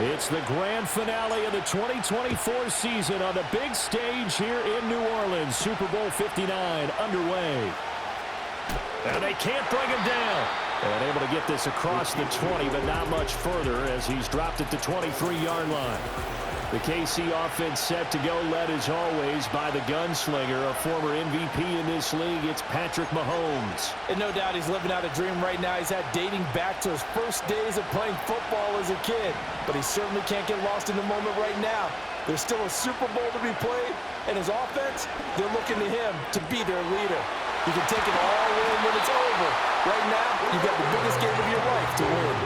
It's the grand finale of the 2024 season on the big stage here in New Orleans. Super Bowl 59 underway. And they can't bring him down. And able to get this across the 20, but not much further as he's dropped at the 23-yard line. The KC offense set to go, led as always by the gunslinger, a former MVP in this league. It's Patrick Mahomes. And no doubt he's living out a dream right now. He's had dating back to his first days of playing football as a kid. But he certainly can't get lost in the moment right now. There's still a Super Bowl to be played, and his offense, they're looking to him to be their leader. You can take it all in when it's over. Right now, you've got the biggest game of your life to win.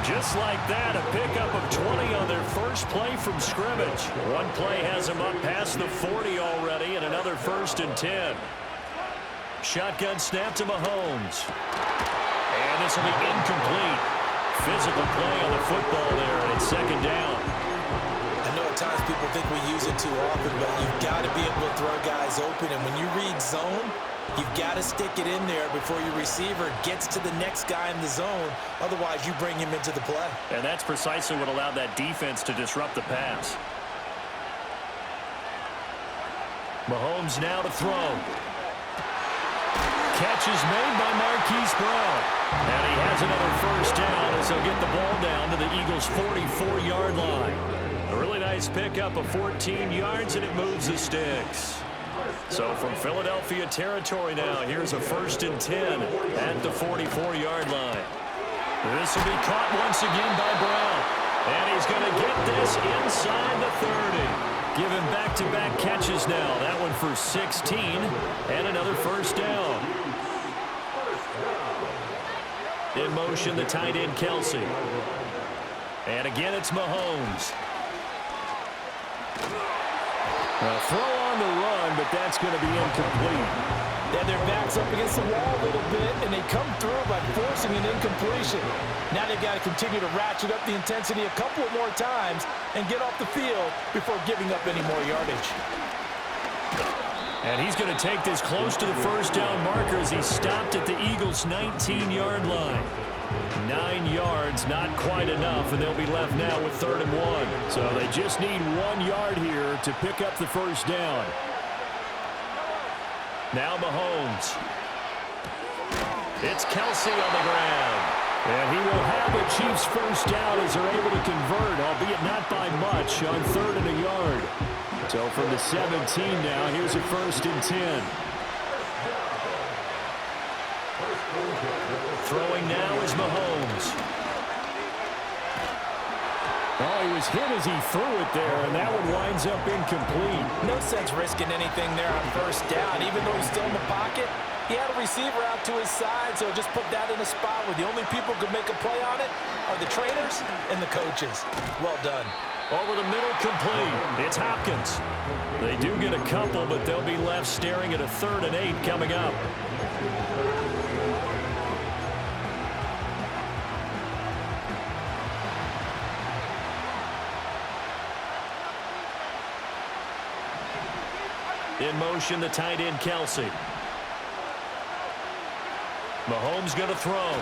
Just like that, a pickup of 20 on their first play from scrimmage. One play has them up past the 40 already, and another 1st and 10. Shotgun snap to Mahomes. And this will be incomplete. Physical play on the football there, and it's 2nd down. I know at times people think we use it too often, but you've got to be able to throw guys open. And when you read zone, you've got to stick it in there before your receiver gets to the next guy in the zone. Otherwise, you bring him into the play. And that's precisely what allowed that defense to disrupt the pass. Mahomes now to throw. Catch is made by Marquise Brown. And he has another 1st down as he'll get the ball down to the Eagles' 44-yard line. A really nice pickup of 14 yards, and it moves the sticks. So from Philadelphia territory now, here's a 1st and 10 at the 44-yard line. This will be caught once again by Brown. And he's going to get this inside the 30. Give him back-to-back catches now. That one for 16 and another 1st down. In motion, the tight end, Kelce. And again, it's Mahomes. A throw on the run, but that's going to be incomplete. And their back's up against the wall a little bit, and they come through by forcing an incompletion. Now they've got to continue to ratchet up the intensity a couple of more times and get off the field before giving up any more yardage. And he's going to take this close to the 1st down marker as he stopped at the Eagles' 19-yard line. 9 yards, not quite enough, and they'll be left now with 3rd and 1. So they just need 1 yard here to pick up the 1st down. Now Mahomes. It's Kelce on the ground. And he will have the Chiefs' 1st down as they're able to convert, albeit not by much, on 3rd and a yard. So from the 17 now, here's a 1st and 10. Throwing now is Mahomes. Oh, he was hit as he threw it there, and that one winds up incomplete. No sense risking anything there on 1st down. Even though he's still in the pocket, he had a receiver out to his side, so just put that in a spot where the only people who could make a play on it are the trainers and the coaches. Well done. Over the middle, complete. It's Hopkins. They do get a couple, but they'll be left staring at a 3rd and 8 coming up. In motion, the tight end, Kelce. Mahomes going to throw.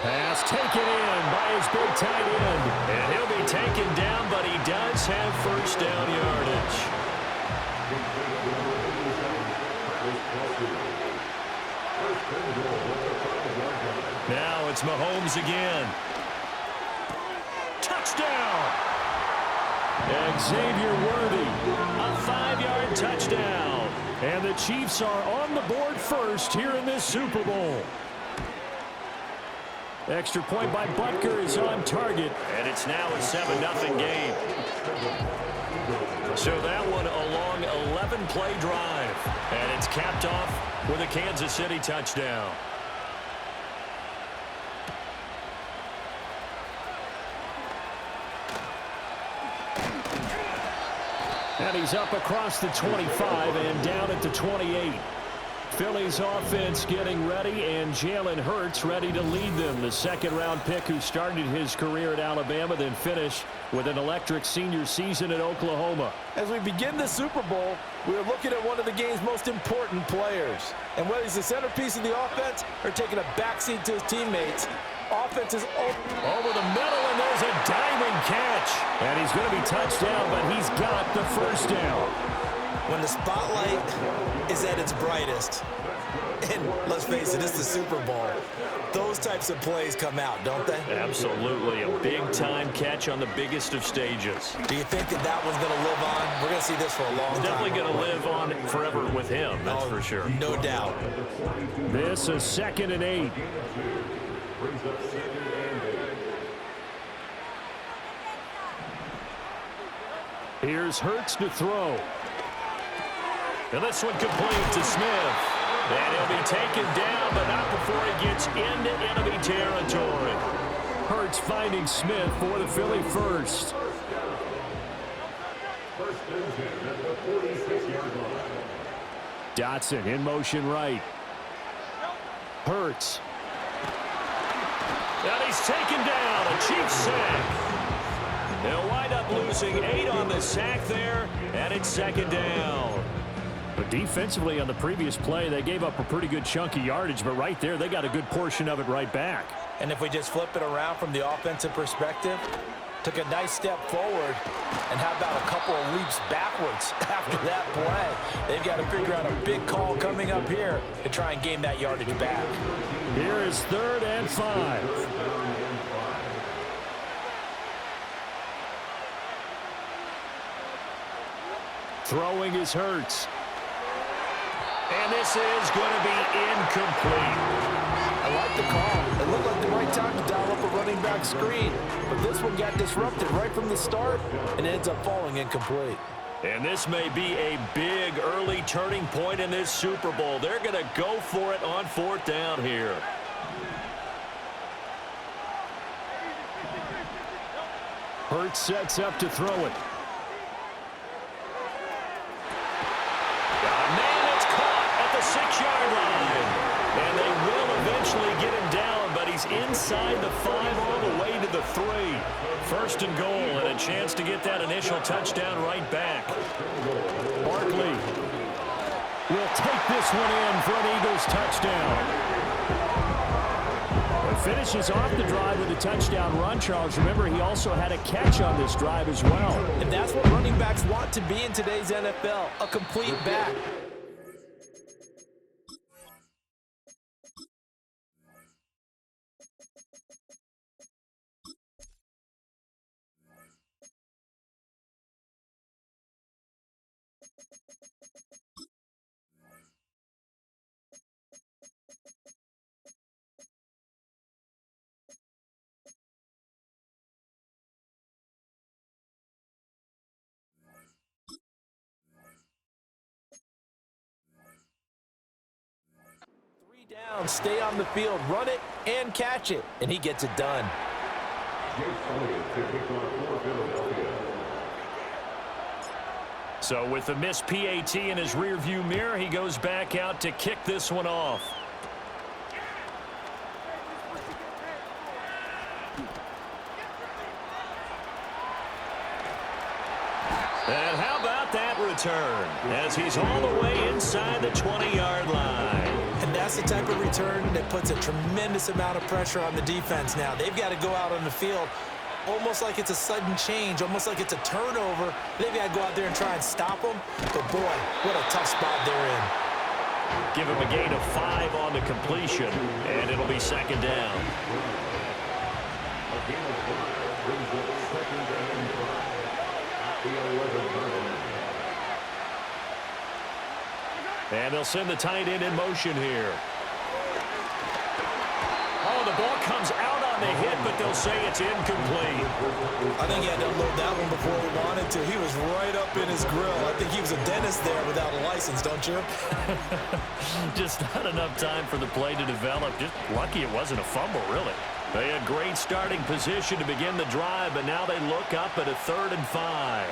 Pass taken in by his big tight end. And he'll be taken down, but he does have 1st down yardage. Now it's Mahomes again. Touchdown! Xavier Worthy, a 5-yard touchdown. And the Chiefs are on the board first here in this Super Bowl. Extra point by Butker is on target. And it's now a 7-0 game. So that one a long 11-play drive. And it's capped off with a Kansas City touchdown. And he's up across the 25 and down at the 28. Philly's offense getting ready, and Jalen Hurts ready to lead them. The 2nd-round pick who started his career at Alabama, then finished with an electric senior season at Oklahoma. As we begin the Super Bowl, we're looking at one of the game's most important players. And whether he's the centerpiece of the offense or taking a backseat to his teammates, Offense is over the middle, and there's a diving catch. And he's going to be touched down, but he's got the first down. When the spotlight is at its brightest, and let's face it, it's the Super Bowl, those types of plays come out, don't they? Absolutely. A big-time catch on the biggest of stages. Do you think that one's going to live on? We're going to see this for a long time. Definitely going to live on forever with him, that's for sure. No doubt. This is 2nd and 8. Here's Hurts to throw. And this one complete to Smith. And he'll be taken down, but not before he gets into enemy territory. Hurts finding Smith for the Philly first. Dotson in motion right. Hurts. And he's taken down. A Chiefs sack. They'll wind up losing 8 on the sack there, and it's 2nd down. But defensively on the previous play, they gave up a pretty good chunk of yardage, but right there, they got a good portion of it right back. And if we just flip it around from the offensive perspective, took a nice step forward, and how about a couple of leaps backwards after that play? They've got to figure out a big call coming up here to try and gain that yardage back. Here is 3rd and 5. Throwing is Hurts. And this is going to be incomplete. I like the call. It looked like the right time to dial up a running back screen. But this one got disrupted right from the start and ends up falling incomplete. And this may be a big early turning point in this Super Bowl. They're going to go for it on 4th down here. Hurts sets up to throw it. The 6-yard line. And they will eventually get him down, but he's inside the 5 all the way to the 3. 1st and goal, and a chance to get that initial touchdown right back. Barkley will take this one in for an Eagles touchdown. Finishes off the drive with a touchdown run, Charles. Remember, he also had a catch on this drive as well. And that's what running backs want to be in today's NFL, a complete back. Down, stay on the field, run it and catch it, and he gets it done. So with the missed PAT in his rearview mirror, he goes back out to kick this one off. And how about that return as he's all the way inside the 20-yard line. And that's the type of return that puts a tremendous amount of pressure on the defense now. They've got to go out on the field almost like it's a sudden change, almost like it's a turnover. They've got to go out there and try and stop them. But, boy, what a tough spot they're in. Give him a gain of 5 on the completion, and it'll be 2nd down. And they'll send the tight end in motion here. Oh, the ball comes out on the hit, but they'll say it's incomplete. I think he had to unload that one before he wanted to. He was right up in his grill. I think he was a dentist there without a license, don't you? Just not enough time for the play to develop. Just lucky it wasn't a fumble, really. They had great starting position to begin the drive, but now they look up at a 3rd and 5.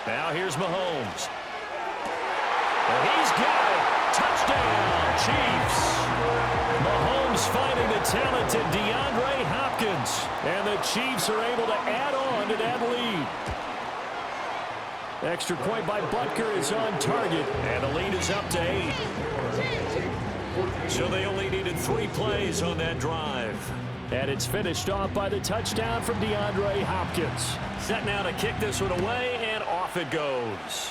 Now here's Mahomes. And he's got it. Touchdown, Chiefs. Mahomes finding the talented DeAndre Hopkins. And the Chiefs are able to add on to that lead. Extra point by Butker is on target. And the lead is up to 8. So they only needed 3 plays on that drive. And it's finished off by the touchdown from DeAndre Hopkins. Set now to kick this one away, and off it goes.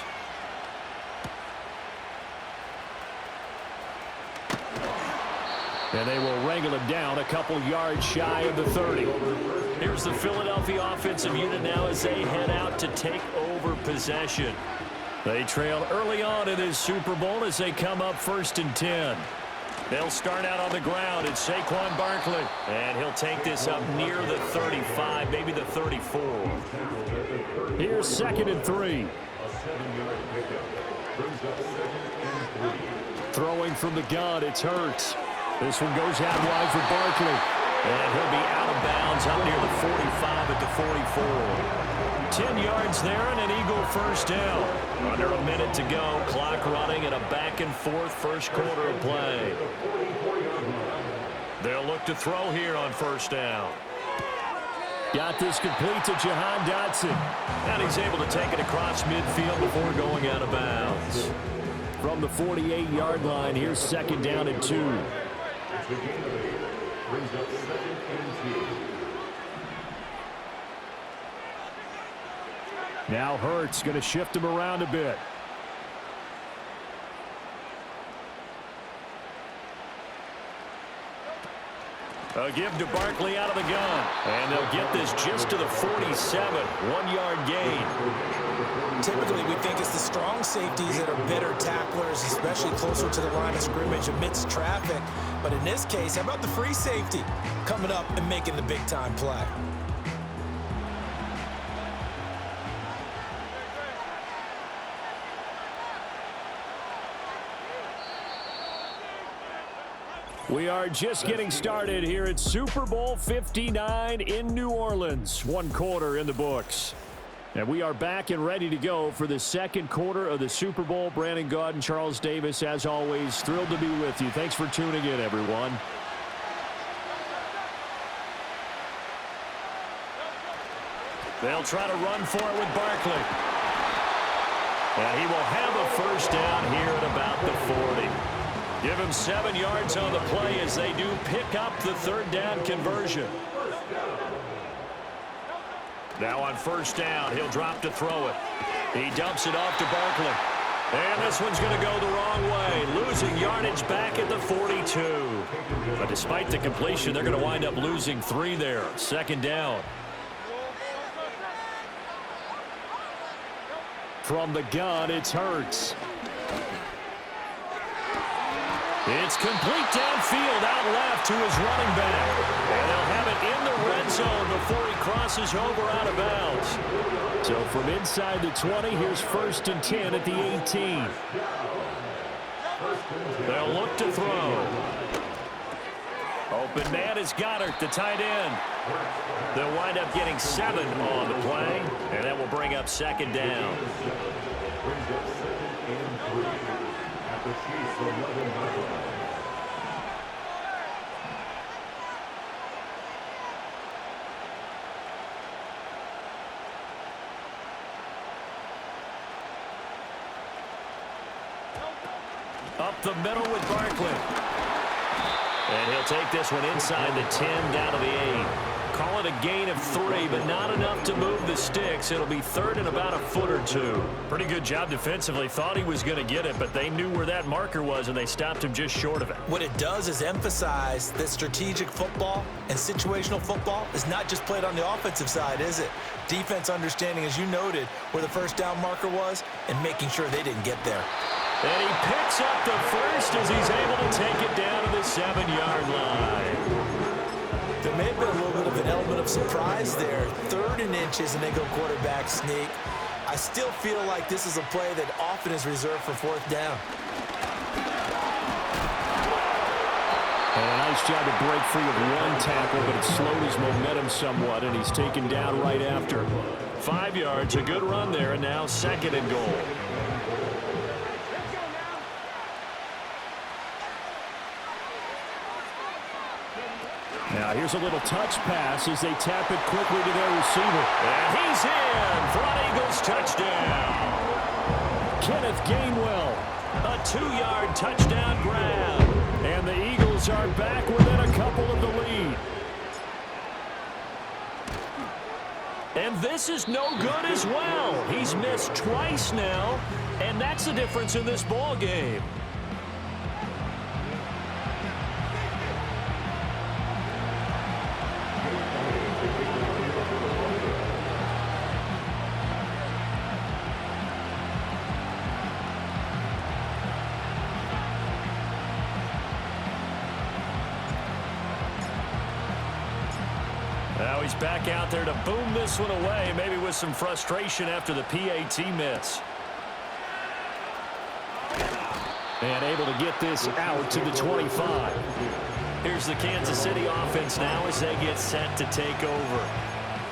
And they will wrangle him down a couple yards shy of the 30. Here's the Philadelphia offensive unit now as they head out to take over possession. They trailed early on in this Super Bowl as they come up 1st and 10. They'll start out on the ground. It's Saquon Barkley. And he'll take this up near the 35, maybe the 34. Here's 2nd and 3. Throwing from the gun, it's Hurts. This one goes out wide for Barkley. And he'll be out of bounds up near the 45 at the 44. 10 yards there and an Eagle first down. Under a minute to go. Clock running at a back-and-forth first quarter of play. They'll look to throw here on 1st down. Got this complete to Jahan Dotson. And he's able to take it across midfield before going out of bounds. From the 48-yard line, here's 2nd down and 2. Now Hurts going to shift him around a bit. A give to Barkley out of the gun. And they'll get this just to the 47. 1-yard gain. Typically, we think it's the strong safeties that are better tacklers, especially closer to the line of scrimmage amidst traffic. But in this case, how about the free safety coming up and making the big-time play? We are just getting started here at Super Bowl 59 in New Orleans. 1 quarter in the books. And we are back and ready to go for the 2nd quarter of the Super Bowl. Brandon Gaudin and Charles Davis, as always, thrilled to be with you. Thanks for tuning in, everyone. They'll try to run for it with Barkley. And he will have a first down here at about the 40. Give him 7 yards on the play as they do pick up the 3rd down conversion. Now on 1st down, he'll drop to throw it. He dumps it off to Barkley. And this one's going to go the wrong way, losing yardage back at the 42. But despite the completion, they're going to wind up losing 3 there. 2nd down. From the gun, it's Hurts. It's complete downfield out left to his running back. And they'll have it in the red zone before he crosses over out of bounds. So from inside the 20, here's 1st and 10 at the 18. They'll look to throw. Open man is Goddard, the tight end. They'll wind up getting 7 on the play, and that will bring up 2nd down. Up the middle with Barkley. And he'll take this one inside the 10 down to the 8. Call it a gain of 3, but not enough to move the sticks. It'll be 3rd and about a foot or 2. Pretty good job defensively. Thought he was going to get it, but they knew where that marker was, and they stopped him just short of it. What it does is emphasize that strategic football and situational football is not just played on the offensive side, is it? Defense understanding, as you noted, where the 1st down marker was and making sure they didn't get there. And he picks up the first as he's able to take it down to the 7-yard line. There may have been a little bit of an element of surprise there. 3rd and inches, and they go quarterback sneak. I still feel like this is a play that often is reserved for 4th down. And a nice job to break free of 1 tackle, but it slowed his momentum somewhat, and he's taken down right after. 5 yards, a good run there, and now 2nd and goal. Now here's a little touch pass as they tap it quickly to their receiver. And he's in for an Eagles touchdown. Kenneth Gainwell, a 2-yard touchdown grab. And the Eagles are back within a couple of the lead. And this is no good as well. He's missed twice now, and that's the difference in this ball game. Now he's back out there to boom this one away, maybe with some frustration after the PAT miss. And able to get this out to the 25. Here's the Kansas City offense now as they get set to take over.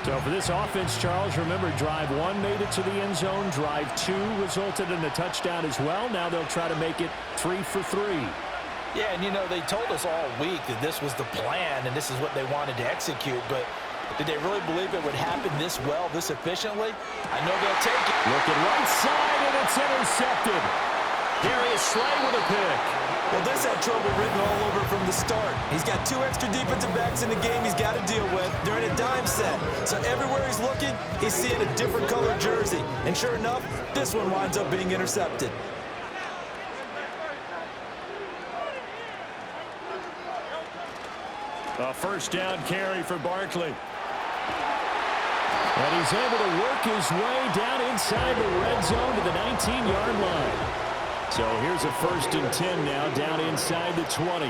So for this offense, Charles, remember drive 1 made it to the end zone. Drive 2 resulted in a touchdown as well. Now they'll try to make it 3 for 3. Yeah, and you know, they told us all week that this was the plan and this is what they wanted to execute, but did they really believe it would happen this well, this efficiently? I know they'll take it. Look at right side, and it's intercepted. Darius Slay with a pick. Well, this had trouble written all over from the start. He's got 2 extra defensive backs in the game he's got to deal with during a dime set. So everywhere he's looking, he's seeing a different color jersey. And sure enough, this one winds up being intercepted. A first down carry for Barkley. And he's able to work his way down inside the red zone to the 19-yard line. So here's a 1st and 10 now down inside the 20.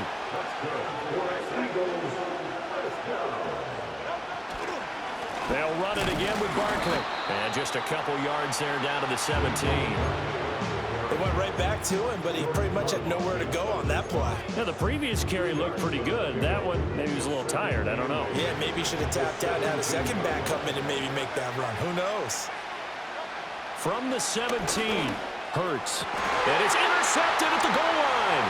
They'll run it again with Barkley. And just a couple yards there down to the 17. They went right back to him, but he pretty much had nowhere to go on that play. Now, the previous carry looked pretty good. That one, maybe he was a little tired. I don't know. Yeah, maybe he should have tapped out and had a second back come in and maybe make that run. Who knows? From the 17, Hurts. And it's intercepted at the goal line.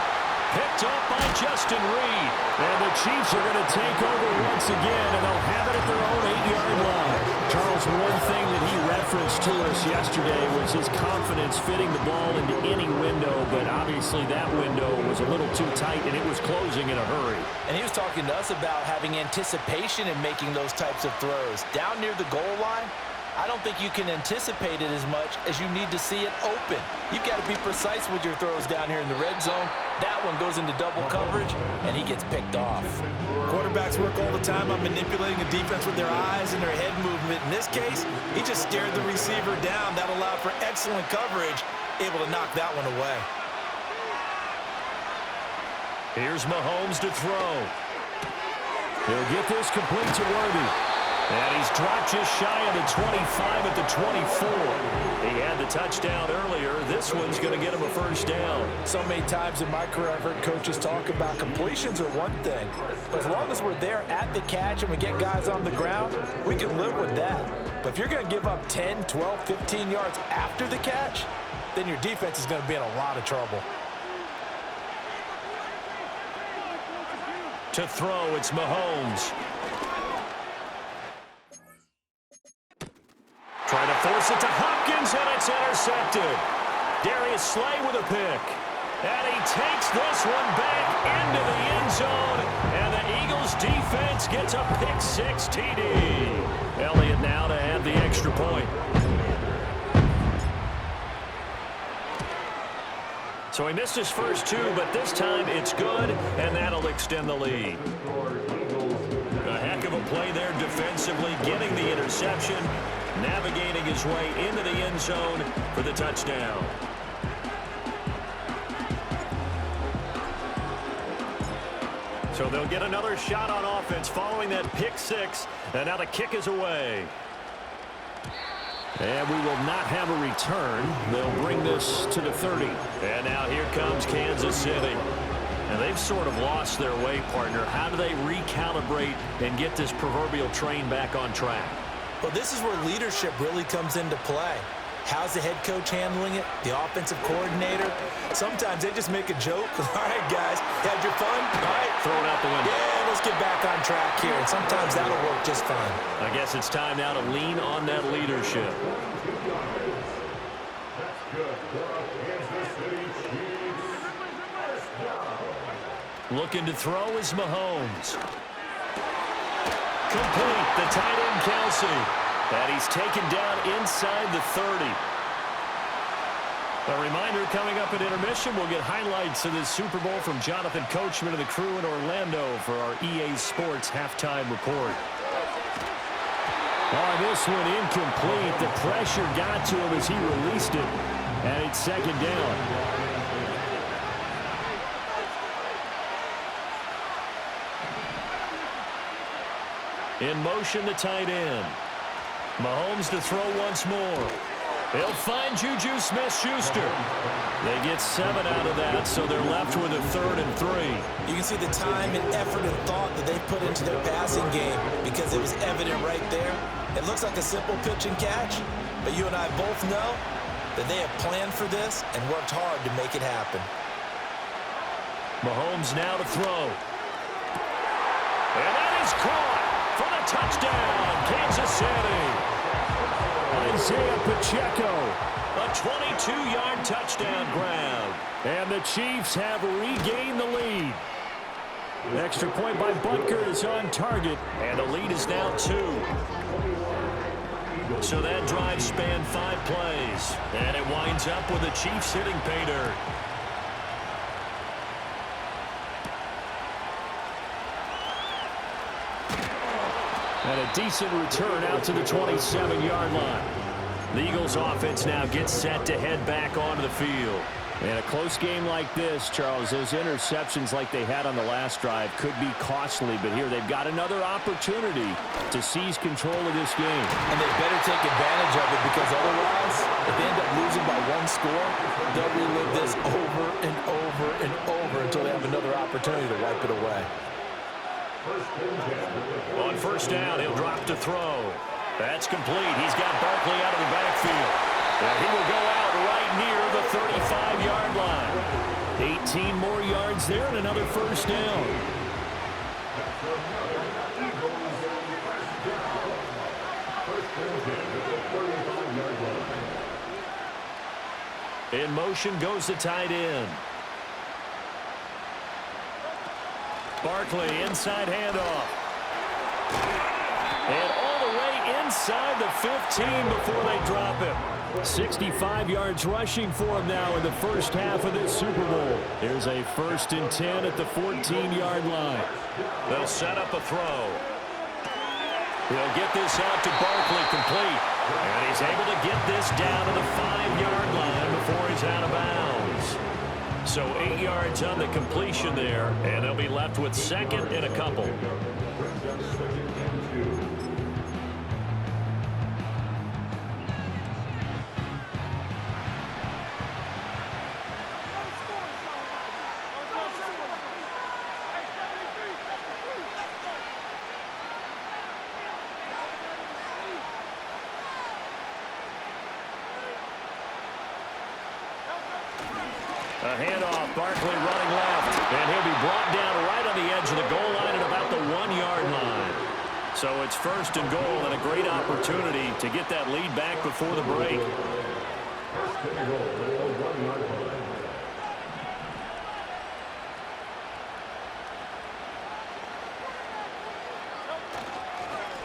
Picked up by Justin Reed. And the Chiefs are going to take over once again, and they'll have it at their own 8-yard line. Charles, one thing that he referenced to us yesterday was his confidence fitting the ball into any window, but obviously that window was a little too tight, and it was closing in a hurry. And he was talking to us about having anticipation in making those types of throws. Down near the goal line, I don't think you can anticipate it as much as you need to see it open. You've got to be precise with your throws down here in the red zone. That one goes into double coverage, and he gets picked off. Quarterbacks work all the time on manipulating the defense with their eyes and their head movement. In this case, he just stared the receiver down. That allowed for excellent coverage, able to knock that one away. Here's Mahomes to throw. He'll get this complete to Worthy. And he's dropped just shy of the 25 at the 24. He had the touchdown earlier. This one's going to get him a first down. So many times in my career I've heard coaches talk about completions are one thing. But as long as we're there at the catch and we get guys on the ground, we can live with that. But if you're going to give up 10, 12, 15 yards after the catch, then your defense is going to be in a lot of trouble. To throw, it's Mahomes. Trying to force it to Hopkins, and it's intercepted. Darius Slay with a pick. And he takes this one back into the end zone. And the Eagles defense gets a pick-6 TD. Elliott now to add the extra point. So he missed his first 2, but this time it's good, and that'll extend the lead. A heck of a play there defensively, getting the interception, navigating his way into the end zone for the touchdown. So they'll get another shot on offense following that pick-6, and now the kick is away. And we will not have a return. They'll bring this to the 30. And now here comes Kansas City. And they've sort of lost their way, partner. How do they recalibrate and get this proverbial train back on track? Well, this is where leadership really comes into play. How's the head coach handling it? The offensive coordinator? Sometimes they just make a joke. All right, guys, had your fun? All right. Throw it out the window. Yeah, let's get back on track here. And sometimes that'll work just fine. I guess it's time now to lean on that leadership. Looking to throw is Mahomes. Complete, the tight end Kelsey. And he's taken down inside the 30. A reminder, coming up at intermission, we'll get highlights of this Super Bowl from Jonathan Coachman and the crew in Orlando for our EA Sports halftime report. Oh, this one incomplete. The pressure got to him as he released it. And it's second down. In motion, the tight end. Mahomes to throw once more. He'll find Juju Smith-Schuster. They get 7 out of that, so they're left with a 3rd and 3. You can see the time and effort and thought that they put into their passing game because it was evident right there. It looks like a simple pitch and catch, but you and I both know that they have planned for this and worked hard to make it happen. Mahomes now to throw. And that is caught for the touchdown, Kansas City. Isaiah Pacheco, a 22-yard touchdown grab. And the Chiefs have regained the lead. The extra point by Butker is on target, and the lead is now 2. So that drive spanned 5 plays, and it winds up with the Chiefs hitting pay dirt. And a decent return out to the 27-yard line. The Eagles offense now gets set to head back onto the field. And a close game like this, Charles, those interceptions like they had on the last drive could be costly. But here they've got another opportunity to seize control of this game. And they better take advantage of it because otherwise, if they end up losing by 1 score, they'll relive this over and over and over until they have another opportunity to wipe it away. On first down, he'll drop to throw. That's complete. He's got Barkley out of the backfield. And he will go out right near the 35-yard line. 18 more yards there and another first down. In motion goes the tight end. Barkley, inside handoff. And all the way inside the 15 before they drop him. 65 yards rushing for him now in the first half of this Super Bowl. Here's a 1st and 10 at the 14-yard line. They'll set up a throw. He'll get this out to Barkley complete. And he's able to get this down to the 5-yard line before he's out of bounds. So 8 yards on the completion there, and they'll be left with 2nd and a couple. A handoff, Barkley running left, and he'll be brought down right on the edge of the goal line at about the 1-yard line. So it's 1st and goal and a great opportunity to get that lead back before the break.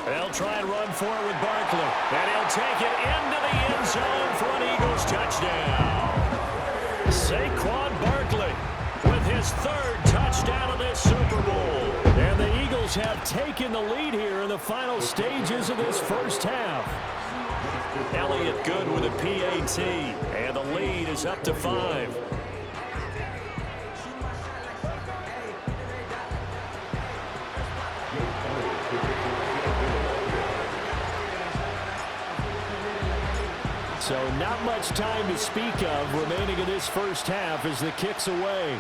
They'll try and run for it with Barkley, and he'll take it into the end zone for an Eagles touchdown. Saquon Barkley with his 3rd touchdown of this Super Bowl. And the Eagles have taken the lead here in the final stages of this first half. Elliott good with a PAT, and the lead is up to 5. So not much time to speak of remaining in this first half as the kick's away.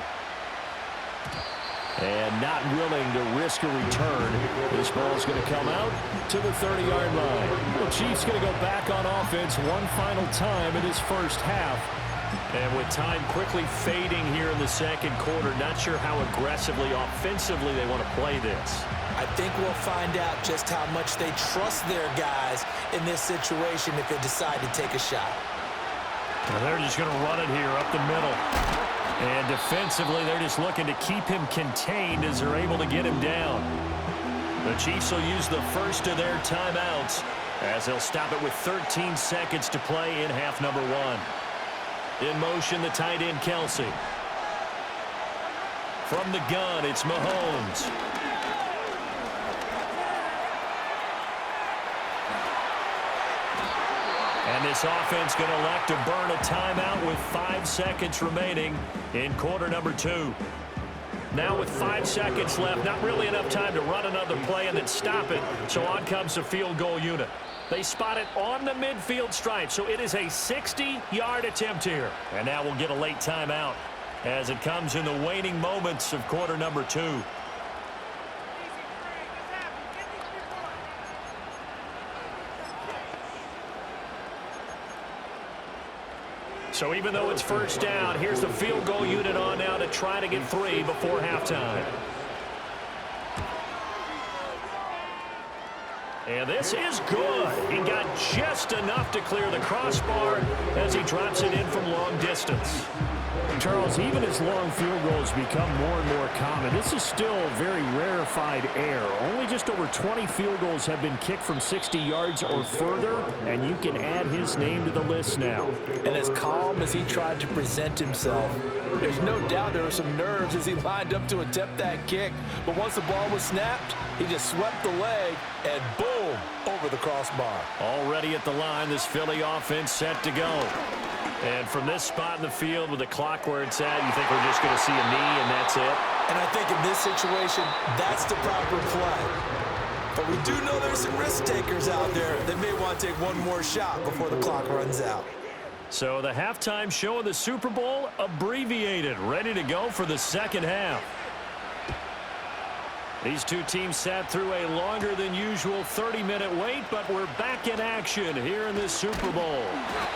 And not willing to risk a return. This ball's going to come out to the 30-yard line. The Chiefs going to go back on offense one final time in this first half. And with time quickly fading here in the second quarter, not sure how aggressively, offensively they want to play this. I think we'll find out just how much they trust their guys in this situation if they decide to take a shot. Well, they're just going to run it here up the middle. And defensively, they're just looking to keep him contained as they're able to get him down. The Chiefs will use the first of their timeouts as they'll stop it with 13 seconds to play in half number 1. In motion, the tight end, Kelsey. From the gun, it's Mahomes. And this offense going to elect to burn a timeout with 5 seconds remaining in quarter number 2. Now with 5 seconds left, not really enough time to run another play and then stop it. So on comes the field goal unit. They spot it on the midfield stripe, so it is a 60-yard attempt here. And now we'll get a late timeout as it comes in the waning moments of quarter number 2. So even though it's first down, here's the field goal unit on now to try to get 3 before halftime. And this is good. He got just enough to clear the crossbar as he drops it in from long distance. Charles, even as long field goals become more and more common, this is still a very rarefied air. Only just over 20 field goals have been kicked from 60 yards or further, and you can add his name to the list now. And as calm as he tried to present himself, there's no doubt there were some nerves as he lined up to attempt that kick. But once the ball was snapped, he just swept the leg and boom, over the crossbar. Already at the line, this Philly offense set to go. And from this spot in the field with the clock where it's at, you think we're just going to see a knee and that's it? And I think in this situation, that's the proper play. But we do know there's some risk takers out there that may want to take one more shot before the clock runs out. So the halftime show of the Super Bowl abbreviated, ready to go for the second half. These two teams sat through a longer than usual 30-minute wait, but we're back in action here in this Super Bowl.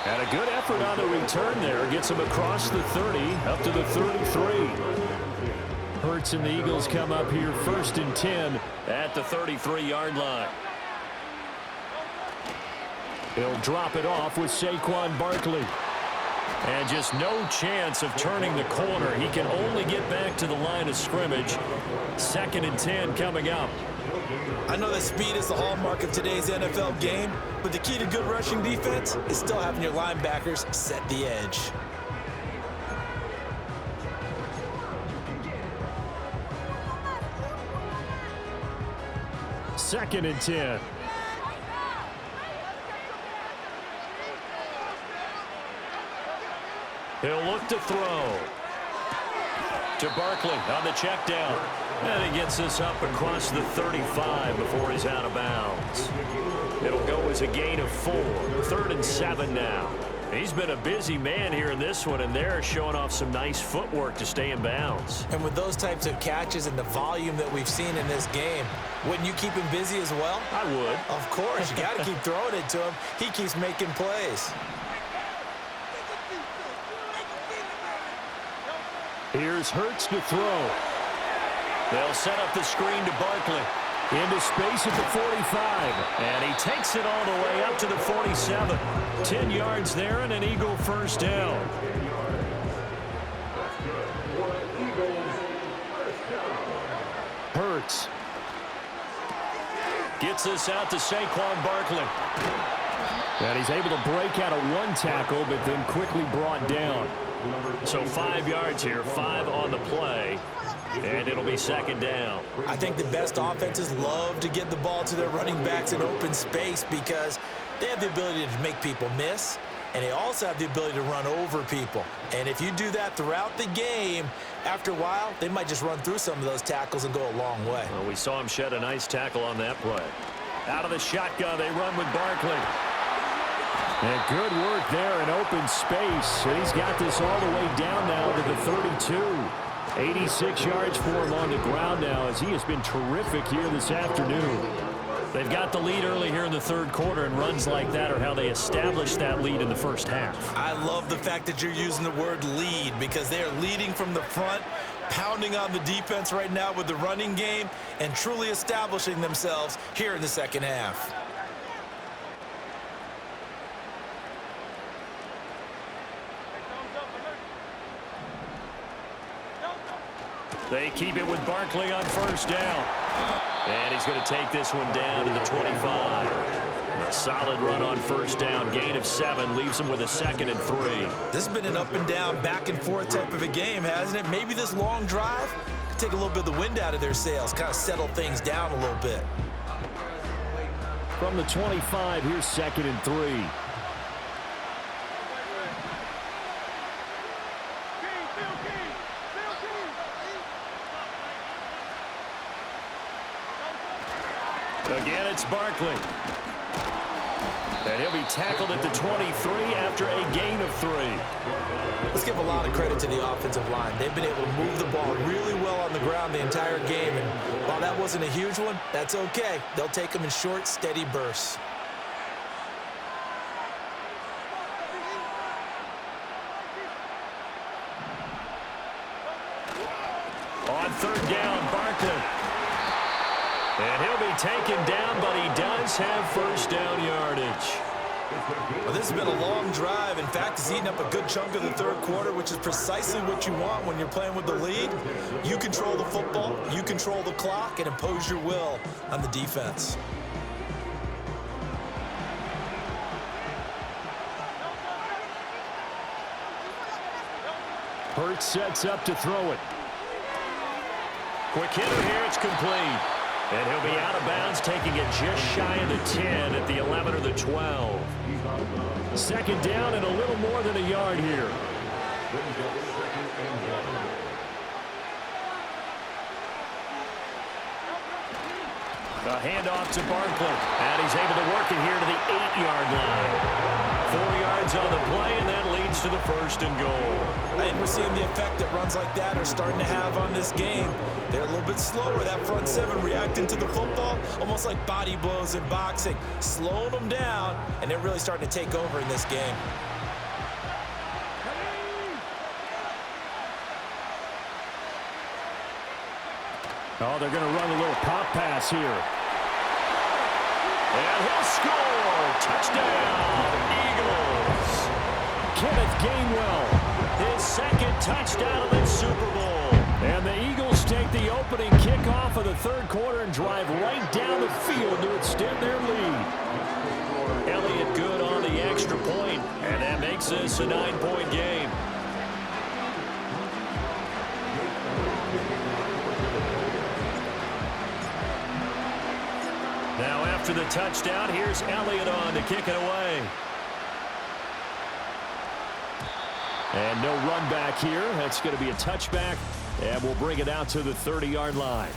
And a good effort on the return there gets them across the 30, up to the 33. Hurts and the Eagles come up here 1st and 10 at the 33-yard line. He'll drop it off with Saquon Barkley. And just no chance of turning the corner. He can only get back to the line of scrimmage. 2nd and 10 coming up. I know that speed is the hallmark of today's NFL game, but the key to good rushing defense is still having your linebackers set the edge. Second and 10. He'll look to throw. To Barkley on the check down. And he gets this up across the 35 before he's out of bounds. It'll go as a gain of 4. 3rd and 7 now. He's been a busy man here in this one, and they're showing off some nice footwork to stay in bounds. And with those types of catches and the volume that we've seen in this game, wouldn't you keep him busy as well? I would. Of course. You got to keep throwing it to him. He keeps making plays. Here's Hurts to throw. They'll set up the screen to Barkley. Into space at the 45. And he takes it all the way up to the 47. 10 yards there and an Eagle first down. Hurts. Gets this out to Saquon Barkley. And he's able to break out of one tackle, but then quickly brought down. So 5 yards here, 5 on the play, and it'll be 2nd down. I think the best offenses love to get the ball to their running backs in open space because they have the ability to make people miss, and they also have the ability to run over people. And if you do that throughout the game, after a while, they might just run through some of those tackles and go a long way. Well, we saw him shed a nice tackle on that play. Out of the shotgun, they run with Barkley. And good work there in open space. And he's got this all the way down now to the 32. 86 yards for him on the ground now as he has been terrific here this afternoon. They've got the lead early here in the 3rd quarter, and runs like that are how they established that lead in the first half. I love the fact that you're using the word lead because they are leading from the front, pounding on the defense right now with the running game, and truly establishing themselves here in the 2nd half. They keep it with Barkley on first down. And he's going to take this one down to the 25. A solid run on first down. Gain of 7 leaves him with a 2nd and 3. This has been an up and down, back and forth type of a game, hasn't it? Maybe this long drive could take a little bit of the wind out of their sails, kind of settle things down a little bit. From the 25, here's 2nd and 3. Again, it's Barkley. And he'll be tackled at the 23 after a gain of 3. Let's give a lot of credit to the offensive line. They've been able to move the ball really well on the ground the entire game. And while that wasn't a huge one, that's okay. They'll take them in short, steady bursts. On 3rd down, Barkley. And he'll be taken down, but he does have first down yardage. Well, this has been a long drive. In fact, it's eaten up a good chunk of the 3rd quarter, which is precisely what you want when you're playing with the lead. You control the football, you control the clock, and impose your will on the defense. Hurts sets up to throw it. Quick hitter here, it's complete. And he'll be out of bounds, taking it just shy of the 10 at the 11 or the 12. 2nd down and a little more than a yard here. A handoff to Barkley. And he's able to work it here to the 8-yard line. 4 yards on the play, and that leads to the 1st and goal. And we're seeing the effect that runs like that are starting to have on this game. They're a little bit slower, that front 7 reacting to the football, almost like body blows in boxing, slowing them down, and they're really starting to take over in this game. Oh, they're going to run a little pop pass here. And he'll score! Touchdown, Eagles! Kenneth Gainwell. His 2nd touchdown of the Super Bowl. And the Eagles take the opening kickoff of the 3rd quarter and drive right down the field to extend their lead. Elliott good on the extra point, and that makes this a 9-point game. Now after the touchdown, here's Elliott on to kick it away. And no run back here. That's going to be a touchback, and we'll bring it out to the 30-yard line.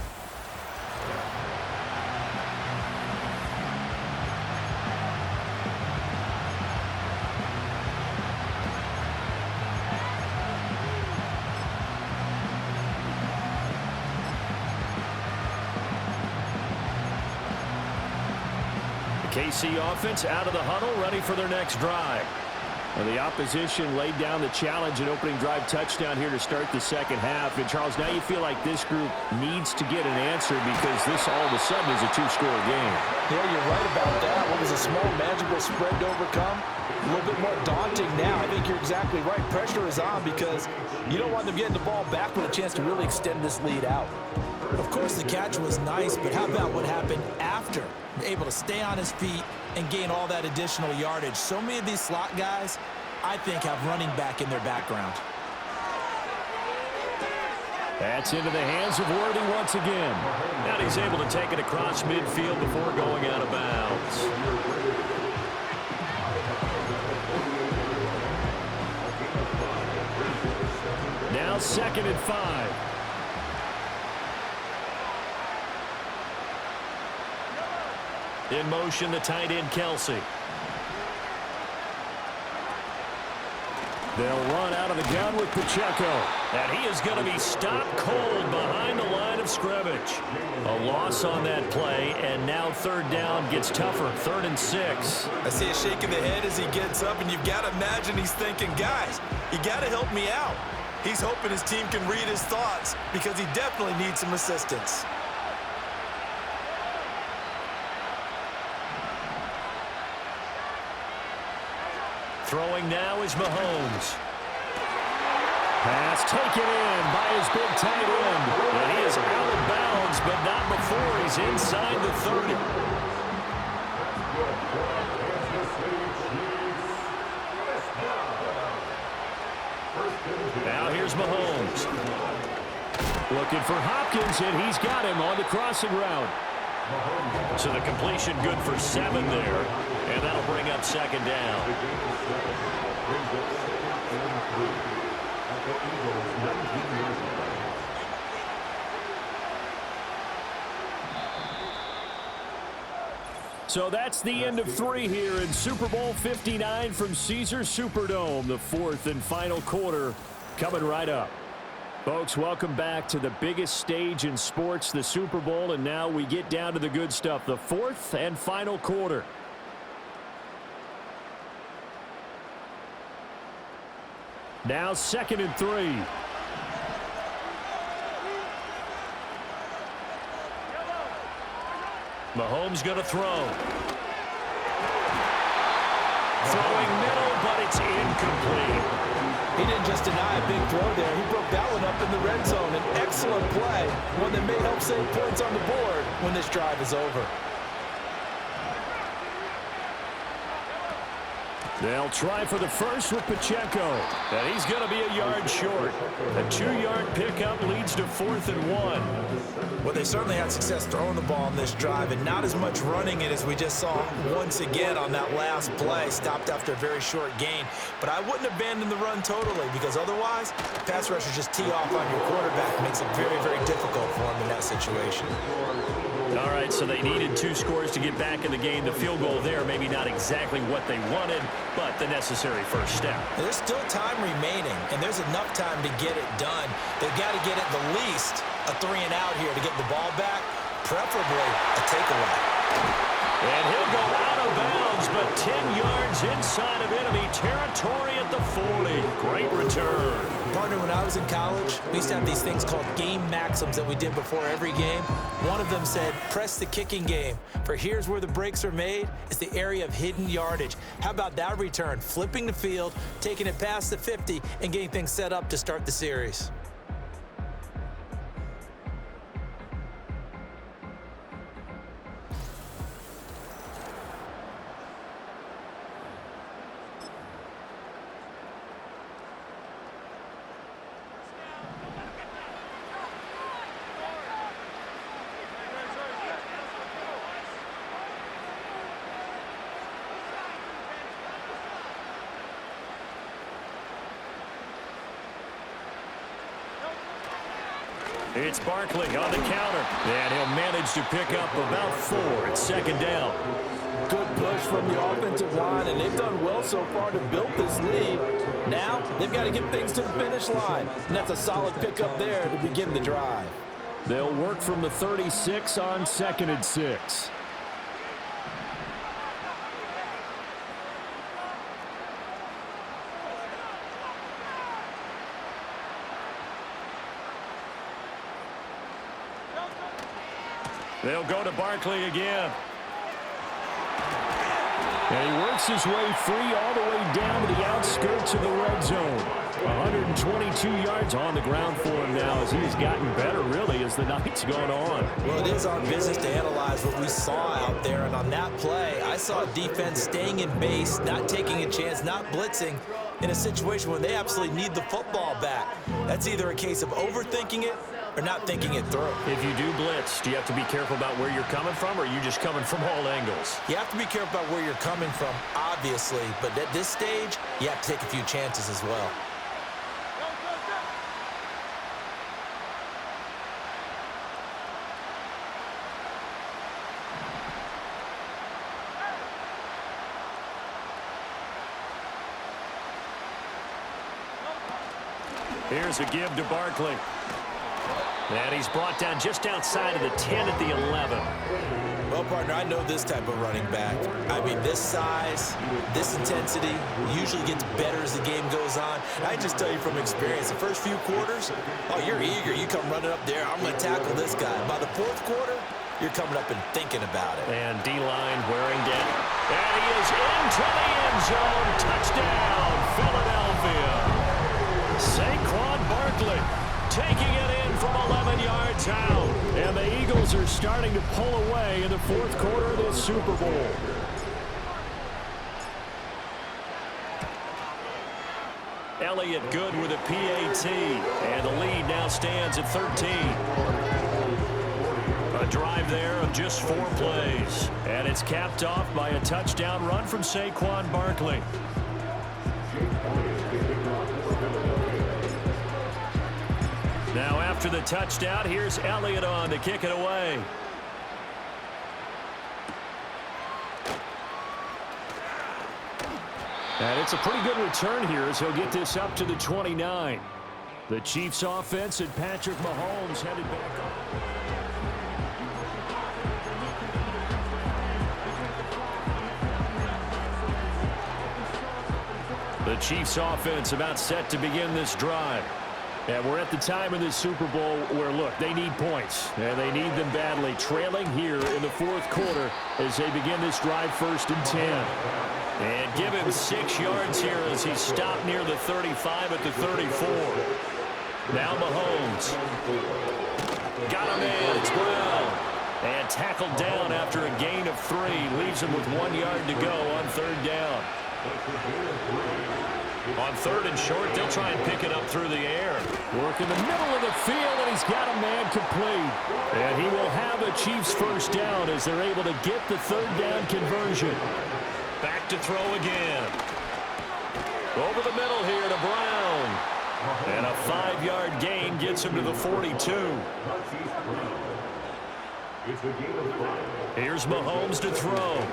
The KC offense out of the huddle, ready for their next drive. Well, the opposition laid down the challenge, an opening drive touchdown here to start the 2nd half. And, Charles, now you feel like this group needs to get an answer because this all of a sudden is a 2-score game. Yeah, you're right about that. What was a small, manageable spread to overcome? A little bit more daunting now. I think you're exactly right. Pressure is on because you don't want them getting the ball back with a chance to really extend this lead out. Of course, the catch was nice, but how about what happened after? Able to stay on his feet and gain all that additional yardage. So many of these slot guys, I think, have running back in their background. That's into the hands of Worthy once again. And he's able to take it across midfield before going out of bounds. Now 2nd and 5. In motion, the tight end, Kelsey. They'll run out of the gun with Pacheco. And he is going to be stopped cold behind the line of scrimmage. A loss on that play, and now 3rd down gets tougher. 3rd and 6. I see a shake of the head as he gets up, and you've got to imagine he's thinking, guys, you got to help me out. He's hoping his team can read his thoughts because he definitely needs some assistance. Throwing now is Mahomes. Pass taken in by his big tight end. And he is out of bounds, but not before he's inside the 30. Now here's Mahomes. Looking for Hopkins, and he's got him on the crossing route. So the completion good for 7 there, and that'll bring up second down. So that's the end of 3 here in Super Bowl 59 from Caesars Superdome. The 4th and final quarter coming right up. Folks, welcome back to the biggest stage in sports, the Super Bowl, and now we get down to the good stuff, the 4th and final quarter. Now 2nd and 3. Mahomes going to throw. Throwing middle, but it's incomplete. He didn't just deny a big throw there. He broke that one up in the red zone. An excellent play, one that may help save points on the board when this drive is over. They'll try for the first with Pacheco, and he's going to be a yard short. A 2-yard pickup leads to 4th and 1. Well, they certainly had success throwing the ball on this drive, and not as much running it as we just saw once again on that last play. Stopped after a very short gain. But I wouldn't abandon the run totally, because otherwise, pass rushers just tee off on your quarterback. It makes it very, very difficult for him in that situation. All right, so they needed 2 scores to get back in the game. The field goal there, maybe not exactly what they wanted, but the necessary first step. There's still time remaining, and there's enough time to get it done. They've got to get at the least a 3-and-out here to get the ball back, preferably a takeaway. And he'll go out of bounds, but 10 yards inside of enemy territory at the 40. Great return. Partner, when I was in college, we used to have these things called game maxims that we did before every game. One of them said, press the kicking game, for here's where the breaks are made. It's the area of hidden yardage. How about that return? Flipping the field, taking it past the 50, and getting things set up to start the series. It's Barkley on the counter, and he'll manage to pick up about 4 at second down. Good push from the offensive line, and they've done well so far to build this lead. Now, they've got to get things to the finish line, and that's a solid pickup there to begin the drive. They'll work from the 36 on 2nd and 6. They'll go to Barkley again. And he works his way free all the way down to the outskirts of the red zone. 122 yards on the ground for him now as he's gotten better, really, as the night's gone on. Well, it is our business to analyze what we saw out there, and on that play, I saw defense staying in base, not taking a chance, not blitzing, in a situation where they absolutely need the football back. That's either a case of overthinking it or not thinking it through. If you do blitz, do you have to be careful about where you're coming from, or are you just coming from all angles? You have to be careful about where you're coming from, obviously, but at this stage, you have to take a few chances as well. Here's a give to Barkley. And he's brought down just outside of the 10 at the 11. Well, partner, I know this type of running back. I mean, this size, this intensity usually gets better as the game goes on. And I just tell you from experience, the first few quarters, oh, you're eager. You come running up there, I'm going to tackle this guy. By the 4th quarter, you're coming up and thinking about it. And D-line wearing down. And he is into the end zone. Touchdown, Philadelphia. Saquon Barkley taking it in from 11 yards out. And the Eagles are starting to pull away in the fourth quarter of this Super Bowl. Elliott good with a PAT, and the lead now stands at 13. A drive there of just 4 plays, and it's capped off by a touchdown run from Saquon Barkley. Now after the touchdown, here's Elliott on to kick it away. And it's a pretty good return here as he'll get this up to the 29. The Chiefs offense and Patrick Mahomes headed back up. The Chiefs offense about set to begin this drive. And we're at the time in this Super Bowl where, look, they need points. And they need them badly. Trailing here in the fourth quarter as they begin this drive 1st and 10. And give him 6 yards here as he stopped near the 35 at the 34. Now Mahomes. Got him in. It's Brown. And tackled down after a gain of 3. Leaves him with 1 yard to go on 3rd down. On 3rd and short, they'll try and pick it up through the air. Work in the middle of the field, and he's got a man complete. And he will have a Chiefs first down as they're able to get the 3rd down conversion. Back to throw again. Over the middle here to Brown. And a 5-yard gain gets him to the 42. Here's Mahomes to throw.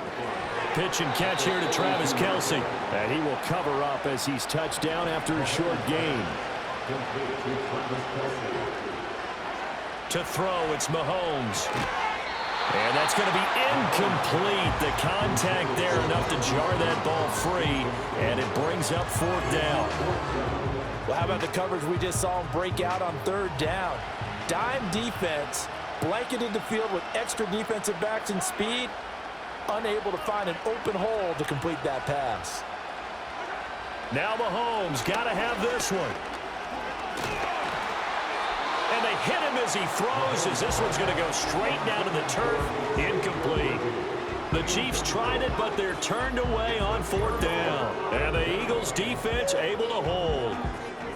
Pitch and catch here to Travis Kelce. And he will cover up as he's touched down after a short gain. To throw, it's Mahomes. And that's going to be incomplete. The contact there enough to jar that ball free. And it brings up 4th down. Well, how about the coverage we just saw him break out on 3rd down? Dime defense, blanketed the field with extra defensive backs and speed. Unable to find an open hole to complete that pass. Now Mahomes got to have this one. And they hit him as he throws, as this one's going to go straight down to the turf. Incomplete. The Chiefs tried it, but they're turned away on 4th down. And the Eagles defense able to hold.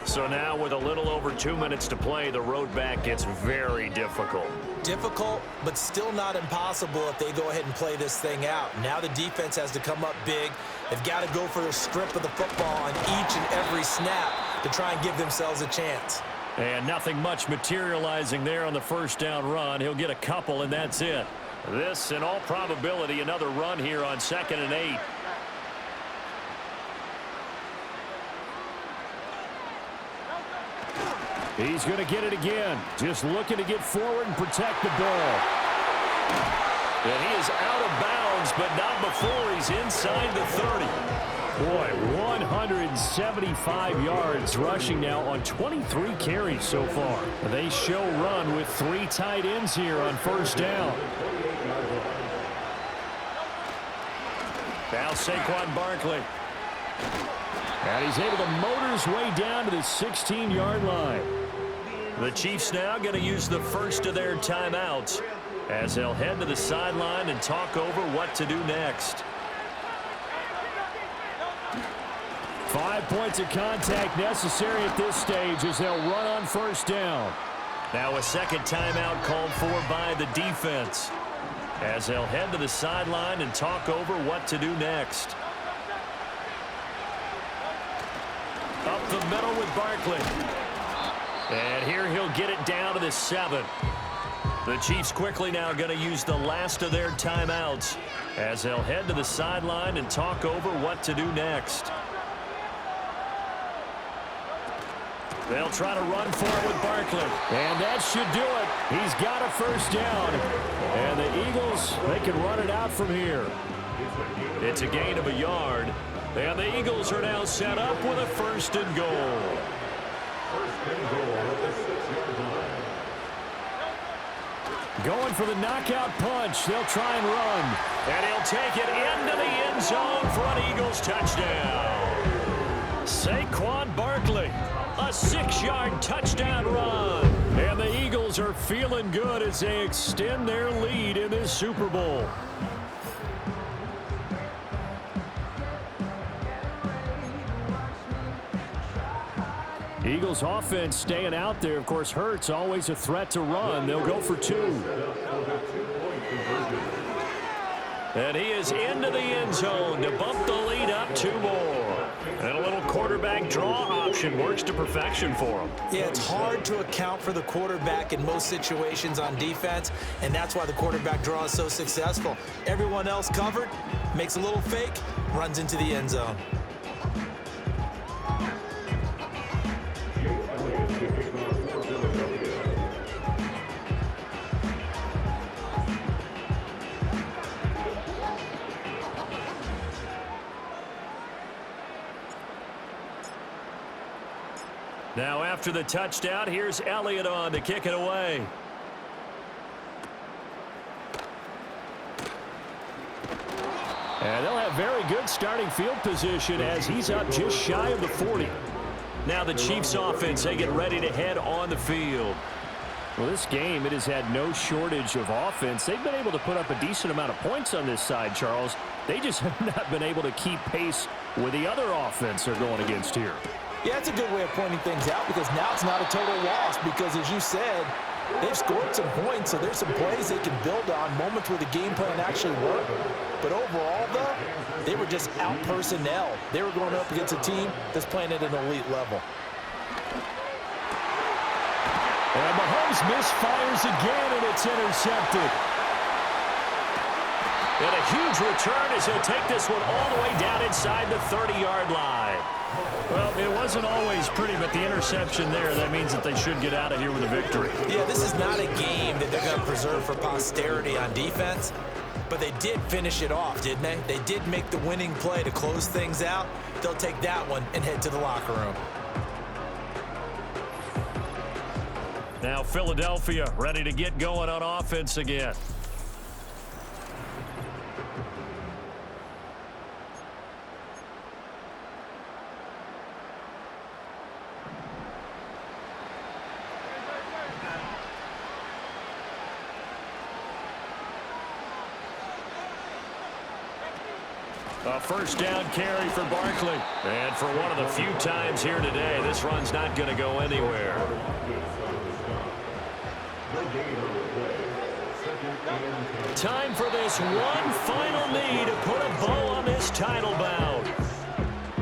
So now with a little over 2 minutes to play, the road back gets very difficult. Difficult, but still not impossible if they go ahead and play this thing out. Now the defense has to come up big. They've got to go for a strip of the football on each and every snap to try and give themselves a chance. And nothing much materializing there on the 1st down run. He'll get a couple, and that's it. This, in all probability, another run here on 2nd and 8. He's going to get it again. Just looking to get forward and protect the ball. And he is out of bounds, but not before he's inside the 30. Boy, 175 yards rushing now on 23 carries so far. They show run with 3 tight ends here on 1st down. Now Saquon Barkley. And he's able to motor his way down to the 16-yard line. The Chiefs now going to use the first of their timeouts as they'll head to the sideline and talk over what to do next. 5 points of contact necessary at this stage as they'll run on 1st down. Now a second timeout called for by the defense as they'll head to the sideline and talk over what to do next. Up the middle with Barkley. And here he'll get it down to the 7. The Chiefs quickly now going to use the last of their timeouts as they'll head to the sideline and talk over what to do next. They'll try to run for it with Barkley. And that should do it. He's got a 1st down. And the Eagles, they can run it out from here. It's a gain of a yard. And the Eagles are now set up with a 1st and goal. Going for the knockout punch. They'll try and run. And he'll take it into the end zone for an Eagles touchdown. Saquon Barkley A 6-yard touchdown run. And the Eagles are feeling good as they extend their lead in this Super Bowl. Eagles offense staying out there. Of course, Hurts always a threat to run. They'll go for 2. And he is into the end zone to bump the lead up 2 more. And a little quarterback draw option works to perfection for him. Yeah, it's hard to account for the quarterback in most situations on defense, and that's why the quarterback draw is so successful. Everyone else covered, makes a little fake, runs into the end zone. Now after the touchdown, here's Elliott on to kick it away. And they'll have very good starting field position as he's up just shy of the 40. Now the Chiefs offense, they get ready to head on the field. Well, this game, it has had no shortage of offense. They've been able to put up a decent amount of points on this side, Charles. They just have not been able to keep pace with the other offense they're going against here. Yeah, that's a good way of pointing things out because now it's not a total loss because, as you said, they've scored some points, so there's some plays they can build on, moments where the game plan actually worked. But overall, though, they were just out-personnel. They were going up against a team that's playing at an elite level. And Mahomes misfires again, and it's intercepted. And a huge return as he'll take this one all the way down inside the 30-yard line. Well, it wasn't always pretty, but the interception there, that means that they should get out of here with a victory. Yeah, this is not a game that they're going to preserve for posterity on defense, but they did finish it off, didn't they? They did make the winning play to close things out. They'll take that one and head to the locker room. Now Philadelphia ready to get going on offense again. A first down carry for Barkley. And for one of the few times here today, this run's not going to go anywhere. Time for this one final knee to put a bow on this title bout.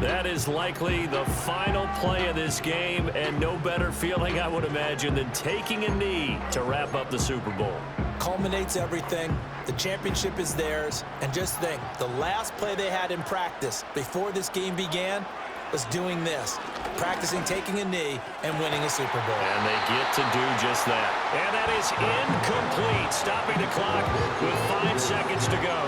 That is likely the final play of this game, and no better feeling, I would imagine, than taking a knee to wrap up the Super Bowl. Culminates everything. The championship is theirs. And just think, the last play they had in practice before this game began was doing this, practicing taking a knee and winning a Super Bowl. And they get to do just that. And that is incomplete, stopping the clock with 5 seconds to go.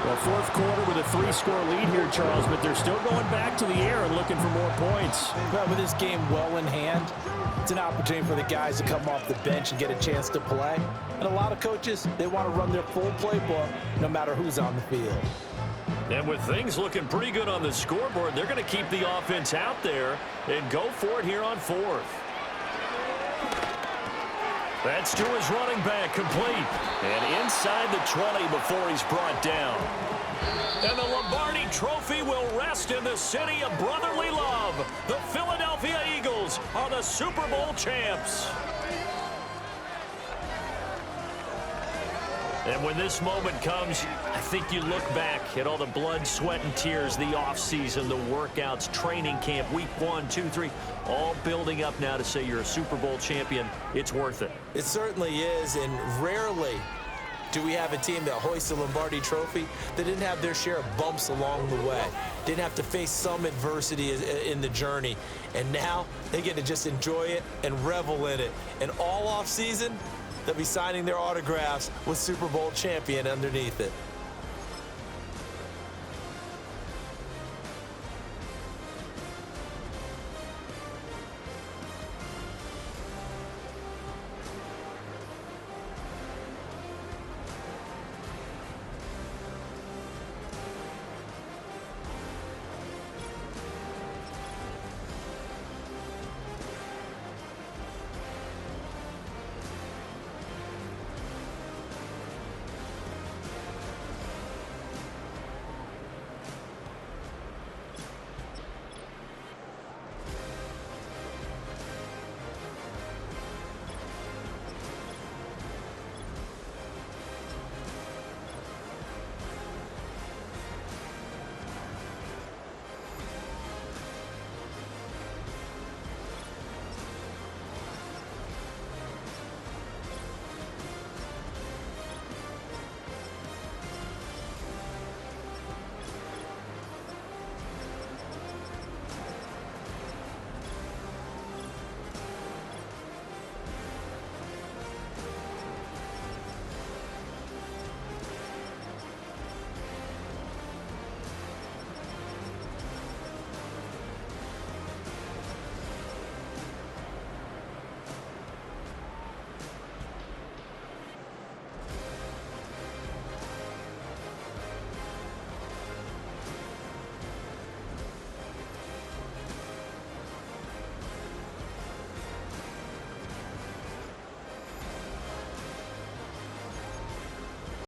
Well, fourth quarter with a 3-score lead here, Charles, but they're still going back to the air and looking for more points. Well, with this game well in hand, it's an opportunity for the guys to come off the bench and get a chance to play. And a lot of coaches, they want to run their full playbook no matter who's on the field. And with things looking pretty good on the scoreboard, they're going to keep the offense out there and go for it here on fourth. That's to his running back, complete. And inside the 20 before he's brought down. And the Lombardi Trophy will rest in the city of brotherly love. The Philadelphia Eagles are the Super Bowl champs. And when this moment comes, I think you look back at all the blood, sweat, and tears, the offseason, the workouts, training camp, week 1, 2, 3, all building up now to say you're a Super Bowl champion. It's worth it. It certainly is, and rarely do we have a team that hoists the Lombardi Trophy that didn't have their share of bumps along the way, didn't have to face some adversity in the journey, and now they get to just enjoy it and revel in it. And all offseason, they'll be signing their autographs with Super Bowl champion underneath it.